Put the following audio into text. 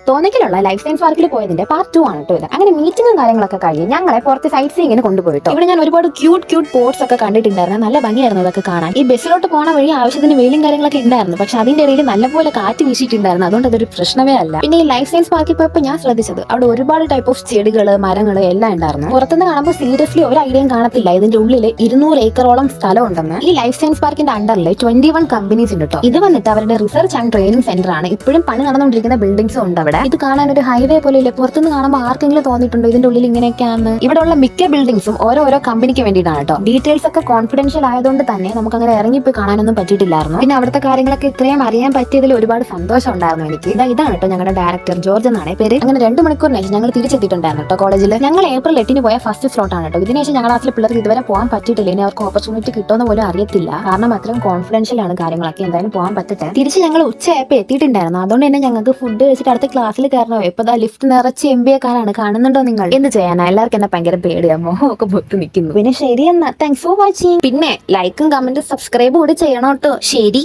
തോന്നക്കിലുള്ള life science പാർക്കിൽ പോയതിന്റെ part 2 ആണ് കേട്ടോ ഇത്. അങ്ങനെ മീറ്റിംഗും കാര്യങ്ങളൊക്കെ കഴിഞ്ഞ് ഞങ്ങളെ പുറത്ത് സൈറ്റ് സീയിങ്ങിന് കൊണ്ടുപോയിട്ടോ. ഇവിടെ ഞാൻ ഒരുപാട് ക്യൂട്ട് പോട്ട്സ് ഒക്കെ കണ്ടിട്ടുണ്ടായിരുന്നു. നല്ല ഭംഗിയായിരുന്നു അതൊക്കെ കാണാൻ. ഈ ബസ്സിലോട്ട് പോണ വഴി ആവശ്യത്തിന് വെയിലും കാര്യങ്ങളൊക്കെ ഉണ്ടായിരുന്നു. പക്ഷെ അതിന്റെ ഇടയിൽ നല്ലപോലെ കാറ്റ് വീശിയിട്ടുണ്ടായിരുന്നു. അതുകൊണ്ട് അതൊരു പ്രശ്നമേ അല്ല. പിന്നെ ഈ ലൈഫ് സയൻസ് പാർക്കിൽ പോയപ്പോൾ ഞാൻ ശ്രദ്ധിച്ചത് അവിടെ ഒരുപാട് ടൈപ്പ് ഓഫ് ചെടികള് മരങ്ങള് എല്ലാം ഉണ്ടായിരുന്നു. പുറത്തുനിന്ന് കാണുമ്പോൾ സീരിയസ്ലി ഒരു ഐഡിയയും കാണത്തില്ല ഇതിന്റെ ഉള്ളിൽ 200 ഏക്കറോളം സ്ഥലം ഉണ്ടെന്ന്. ഈ ലൈഫ് സയൻസ് പാർക്കിന്റെ അണ്ടറിൽ 21 കമ്പനീസ് ഉണ്ട് കേട്ടോ. ഇത് വന്നിട്ട് അവരുടെ റിസർച്ച് ആൻഡ് ട്രെയിനിങ് സെന്റർ ആണ്. ഇപ്പോഴും പണി നടന്നുകൊണ്ടിരിക്കുന്ന ബിൽഡിംഗ്സും ഉണ്ട് അവിടെ. ഇത് കാണാൻ ഒരു ഹൈവേ പോലെ ഇല്ല. പുറത്തുനിന്ന് കാണുമ്പോൾ ആർക്കെങ്കിലും തോന്നിയിട്ടുണ്ടോ ഇതിന്റെ ഉള്ളിൽ ഇങ്ങനെയൊക്കെയാണ്? ഇവിടെ ഉള്ള മിക്ക ബിൽഡിംഗ്സും ഓരോ കമ്പനിക്ക് വേണ്ടിയിട്ടാണ് കേട്ടോ. ഡീറ്റെയിൽസ് ഒക്കെ കോൺഫിഡൻഷ്യൽ ആയതുകൊണ്ട് തന്നെ നമുക്ക് അങ്ങനെ ഇറങ്ങിപ്പോയി കാണാനൊന്നും പറ്റിയിട്ടില്ലായിരുന്നു. പിന്നെ അവിടുത്തെ കാര്യങ്ങളൊക്കെ ഇത്രയും അറിയാൻ പറ്റിയതിൽ ഒരുപാട് സന്തോഷം ഉണ്ടായിരുന്നു എനിക്ക്. ഇതാണ് കേട്ടോ ഞങ്ങളുടെ ഡയറക്ടർ, ജോർജ് എന്നാണ് പേര്. അങ്ങനെ 2 മണിക്കൂറിന് ശേഷം ഞങ്ങൾ തിരിച്ചെത്തിയിട്ടുണ്ടായിരുന്നു കേട്ടോ കോളേജിൽ. ഞങ്ങൾ ഏപ്രിൽ 8 പോയ ഫസ്റ്റ് സ്ലോട്ട് ആണ് കേട്ടോ. ഇതിനുശേഷം ഞങ്ങളുടെ ക്ലാസ്സിലെ പിള്ളേർക്ക് ഇതുവരെ പോകാൻ പറ്റിയിട്ടില്ല. ഇനി അവർക്ക് ഓപ്പർച്യൂണിറ്റി കിട്ടുമെന്ന് പോലും അറിയത്തില്ല. കാരണം അത്രയും കോൺഫിഡൻഷ്യൽ ആണ് കാര്യങ്ങളൊക്കെ. എന്തായാലും പോകാൻ പറ്റട്ടെ. തിരിച്ച് ഞങ്ങൾ ഉച്ചയായപ്പോൾ എത്തിയിട്ടുണ്ടായിരുന്നു. അതുകൊണ്ട് തന്നെ ഞങ്ങൾക്ക് ഫുഡ് കഴിച്ചിട്ട് അടുത്ത ക്ലാസ്സിൽ കയറണോ. ഇപ്പൊ ലിഫ്റ്റ് നിറച്ച് MBA കാരാണ്. കാണുന്നുണ്ടോ നിങ്ങൾ? എന്ത് ചെയ്യാനാ? എല്ലാവർക്കും എന്നെ ഭയങ്കര പേടിയാമോ ഒക്കെ പൊത്ത് നിൽക്കുന്നു. പിന്നെ ശരി എന്നാ, താങ്ക്സ് ഫോർ വാച്ചിങ്. പിന്നെ ലൈക്കും കമന്റും സബ്സ്ക്രൈബും കൂടി ചെയ്യണം കേട്ടോ. ശരി.